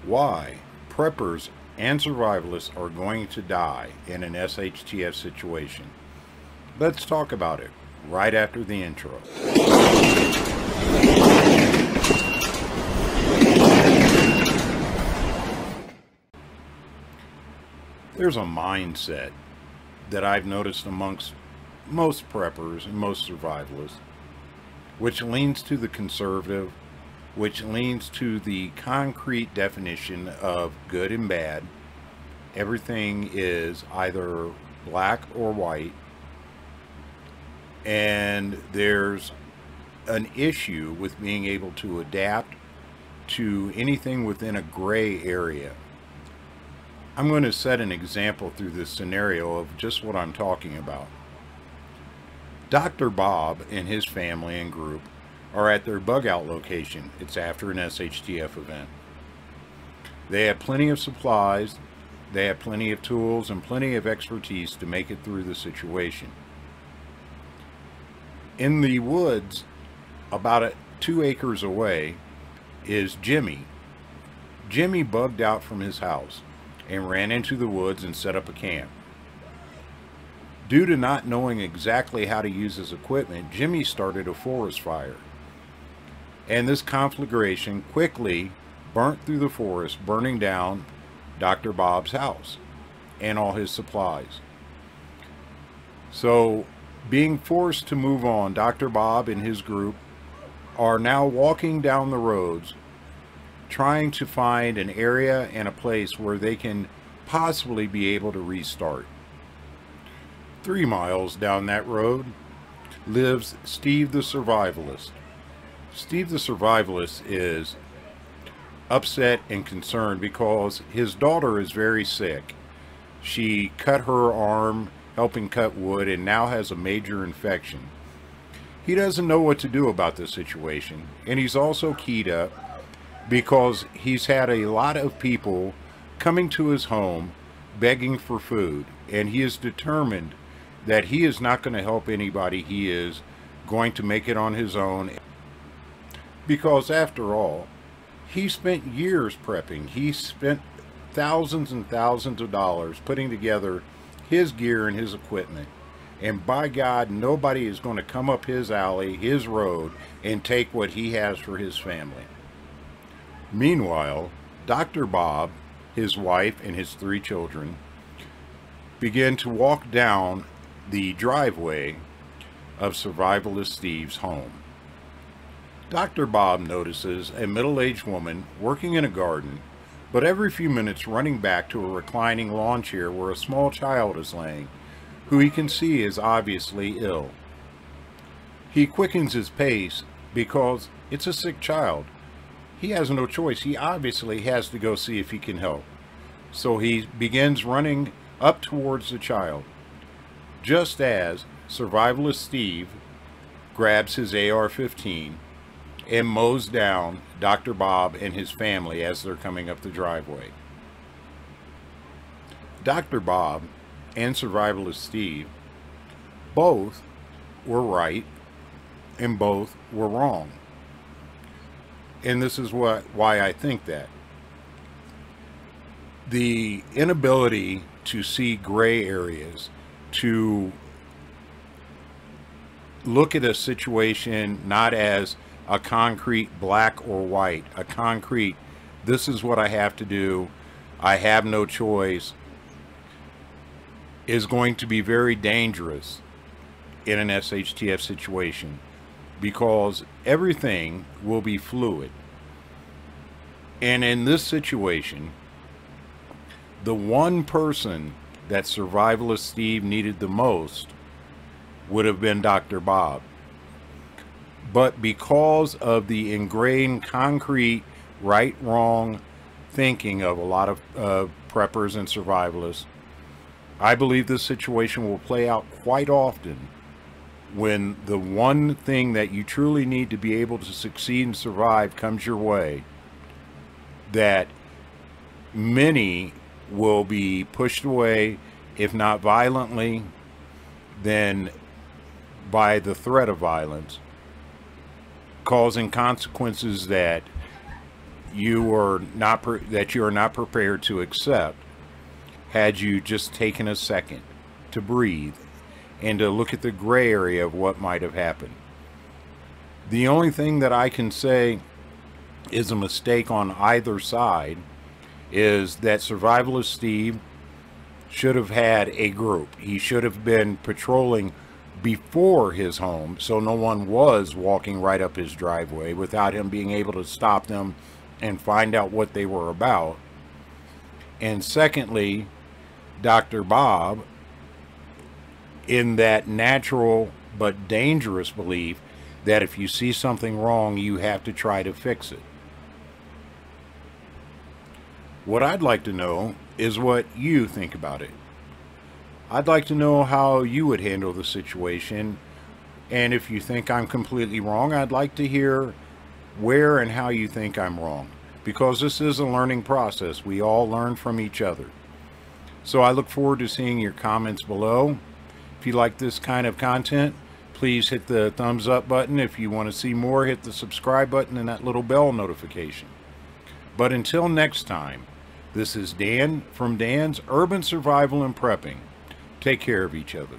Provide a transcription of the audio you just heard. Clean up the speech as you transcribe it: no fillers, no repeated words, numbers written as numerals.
Why preppers and survivalists are going to die in an SHTF situation. Let's talk about it right after the intro. There's a mindset that I've noticed amongst most preppers and most survivalists, which leans to the conservative, which leans to the concrete definition of good and bad. Everything is either black or white, and there's an issue with being able to adapt to anything within a gray area. I'm going to set an example through this scenario of just what I'm talking about. Dr. Bob and his family and group are at their bug out location. It's after an SHTF event. They have plenty of supplies, they have plenty of tools, and plenty of expertise to make it through the situation. In the woods, about 2 acres away, is Jimmy. Jimmy bugged out from his house and ran into the woods and set up a camp. Due to not knowing exactly how to use his equipment, Jimmy started a forest fire. And this conflagration quickly burnt through the forest, burning down Dr. Bob's house and all his supplies. So, being forced to move on, Dr. Bob and his group are now walking down the roads trying to find an area and a place where they can possibly be able to restart. 3 miles down that road lives Steve the Survivalist. Steve the Survivalist is upset and concerned because his daughter is very sick. She cut her arm helping cut wood and now has a major infection. He doesn't know what to do about this situation, and he's also keyed up because he's had a lot of people coming to his home begging for food, and he is determined that he is not going to help anybody. He is going to make it on his own, because after all, he spent years prepping. He spent thousands and thousands of dollars putting together his gear and his equipment, and by God, nobody is going to come up his alley, his road, and take what he has for his family. Meanwhile, Dr. Bob, his wife, and his 3 children begin to walk down the driveway of Survivalist Steve's home. Dr. Bob notices a middle-aged woman working in a garden, but every few minutes running back to a reclining lawn chair where a small child is laying, who he can see is obviously ill. He quickens his pace because it's a sick child. He has no choice. He obviously has to go see if he can help. So he begins running up towards the child, just as Survivalist Steve grabs his AR-15 and mows down Dr. Bob and his family as they're coming up the driveway. Dr. Bob and Survivalist Steve both were right and both were wrong. And this is why I think that. The inability to see gray areas, to look at a situation not as a concrete black or white, a concrete, this is what I have to do, I have no choice, is going to be very dangerous in an SHTF situation, because everything will be fluid. And in this situation, the one person that Survivalist Steve needed the most would have been Dr. Bob. But because of the ingrained concrete right-wrong thinking of a lot of preppers and survivalists, I believe this situation will play out quite often when the one thing that you truly need to be able to succeed and survive comes your way, that many will be pushed away, if not violently, then by the threat of violence, causing consequences that you are not that you are not prepared to accept had you just taken a second to breathe and to look at the gray area of what might have happened. The only thing that I can say is a mistake on either side is that Survivalist Steve should have had a group. He should have been patrolling before his home, so no one was walking right up his driveway without him being able to stop them and find out what they were about. And secondly, Dr. Bob, in that natural but dangerous belief that if you see something wrong, you have to try to fix it. What I'd like to know is what you think about it. I'd like to know how you would handle the situation, and if you think I'm completely wrong, I'd like to hear where and how you think I'm wrong, because this is a learning process. We all learn from each other. So I look forward to seeing your comments below. If you like this kind of content, please hit the thumbs up button. If you want to see more, hit the subscribe button and that little bell notification. But until next time, this is Dan from Dan's Urban Survival and Prepping. Take care of each other.